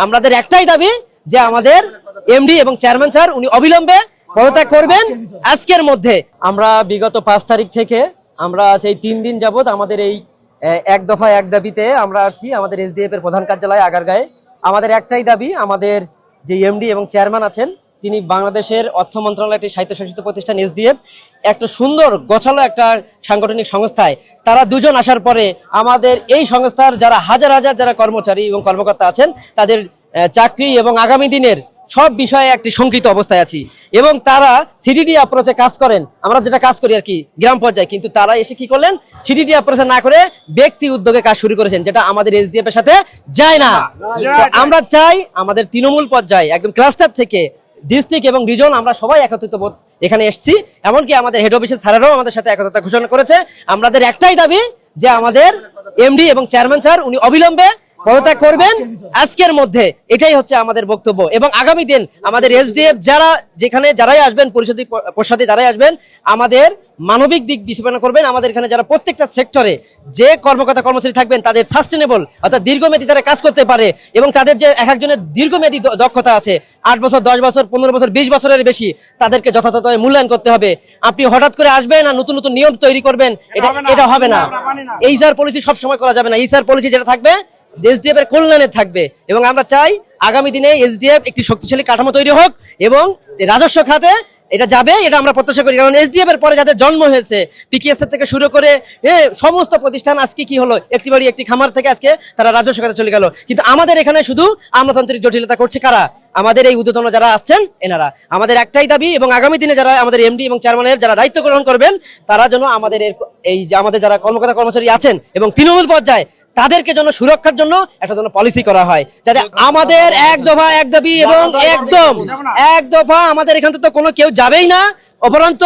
আমাদের একটাই দাবি যে আমাদের এমডি এবং চেয়ারম্যান স্যার উনি অবিলম্বে পদত্যাগ করবেন আজকের মধ্যে। আমরা বিগত 5 তারিখ থেকে আমরা এই 3 দিন যাবত আমাদের এই এক দফা এক দাবিতে আমরা আসছি আমাদের এসডিএফ এর প্রধান কার্যালয় আগারগাঁয়ে। আমাদের একটাই দাবি, আমাদের যে এমডি এবং চেয়ারম্যান আছেন তিনি বাংলাদেশের অর্থ মন্ত্রণালয়ের একটি স্বায়ত্তশাসিত প্রতিষ্ঠান এসডিএফ, একটা সুন্দর গোছালো একটা সাংগঠনিক সংস্থায় তারা দুজন আসার পরে আমাদের এই সংস্থার যারা হাজার হাজার যারা কর্মচারী এবং কর্মকর্তা আছেন তাদের চাকরি এবং আগামী দিনের সব বিষয়ে একটি শঙ্কিত অবস্থায় আছি। এবং তারা সিডিডি অ্যাপ্রোচে কাজ করেন, আমরা যেটা কাজ করি আর কি গ্রাম পর্যায়ে, কিন্তু তারা এসে কি করলেন সিডিডি অ্যাপ্রোচে না করে ব্যক্তি উদ্যোগে কাজ শুরু করেছেন, যেটা আমাদের এসডিএফ এর সাথে যায় না। তো আমরা চাই আমাদের তৃণমূল পর্যায়ে একদম ক্লাস্টার থেকে ডিস্ট্রিক্ট এবং রিজন আমরা সবাই একত্রিত এখানে এসেছি, এমনকি আমাদের হেড অফিসের স্যারেরাও আমাদের সাথে একত্রতা ঘোষণা করেছে। আমাদের একটাই দাবি যে আমাদের এমডি এবং চেয়ারম্যান স্যার উনি অবিলম্বে পদত্যাগ করবেন আজকের মধ্যে, এটাই হচ্ছে আমাদের বক্তব্য। এবং আগামী দিন আমাদের এসডিএফ যারা যেখানে যারাই আসবেন পরিষদে যারাই আসবেন আমাদের মানবিক দিক বিবেচনা করবেন। আমাদের এখানে যারা প্রত্যেকটা সেক্টরে যে কর্মকর্তা কর্মচারী থাকবেন তাদের সাস্টেনেবল অর্থাৎ দীর্ঘমেয়াদী তারা কাজ করতে পারে এবং তাদের যে এক একজনের দীর্ঘমেয়াদী দক্ষতা আছে 8 বছর 10 বছর 15 বছর 20 বছরের Beshi, তাদেরকে যথাযথভাবে মূল্যায়ন করতে হবে। আপনি হঠাৎ করে আসবেন আর নতুন নতুন নিয়ম তৈরি করবেন, এটা হবে না। এইচআর পলিসি সব সময় করা যাবে না। এইচআর পলিসি যেটা থাকবে এসডিএফ এর কল্যাণে থাকবে। এবং আমরা চাই আগামী দিনে এসডিএফ একটি শক্তিশালী কাঠামো তৈরি হোক এবং রাজস্ব খাতে এটা যাবে, এটা আমরা প্রত্যাশা করি। কারণ এসডিএফ এর পরে যাদের জন্ম হয়েছে পিকেএস থেকে শুরু করে সমস্ত প্রতিষ্ঠান আজকে কি হলো, একটি বাড়ি একটি খামার থেকে আজকে তারা রাজস্ব খাতে চলে গেল। কিন্তু আমাদের এখানে শুধু আমলাতান্ত্রিক জটিলতা করছে কারা? আমাদের এই ঊর্ধ্বতন যারা আসছেন এনারা। আমাদের একটাই দাবি এবং আগামী দিনে যারা আমাদের এমডি এবং চেয়ারম্যানের যারা দায়িত্ব গ্রহণ করবেন তারা যেন আমাদের এই যে আমাদের যারা কর্মকর্তা কর্মচারী আছেন এবং তৃণমূল পর্যায়ে তাদেরকে জন্য সুরক্ষার জন্য একটা জন্য পলিসি করা হয়, যাতে আমাদের এক দফা এক দাবি এবং একদম এক দফা আমাদের এখান থেকে তো কোনো কেউ যাবেই না, উপরন্ত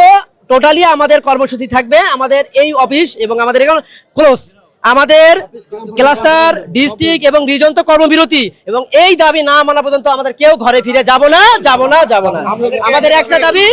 টোটালি আমাদের কর্মসূচি থাকবে আমাদের এই অফিস এবং আমাদের এখানে ক্লোজ, আমাদের ক্লাস্টার ডিস্ট্রিক্ট এবং রিজন তো কর্মবিরতি। এবং এই দাবি না মানা পর্যন্ত আমাদের কেউ ঘরে ফিরে যাব না। আমাদের একটা দাবি।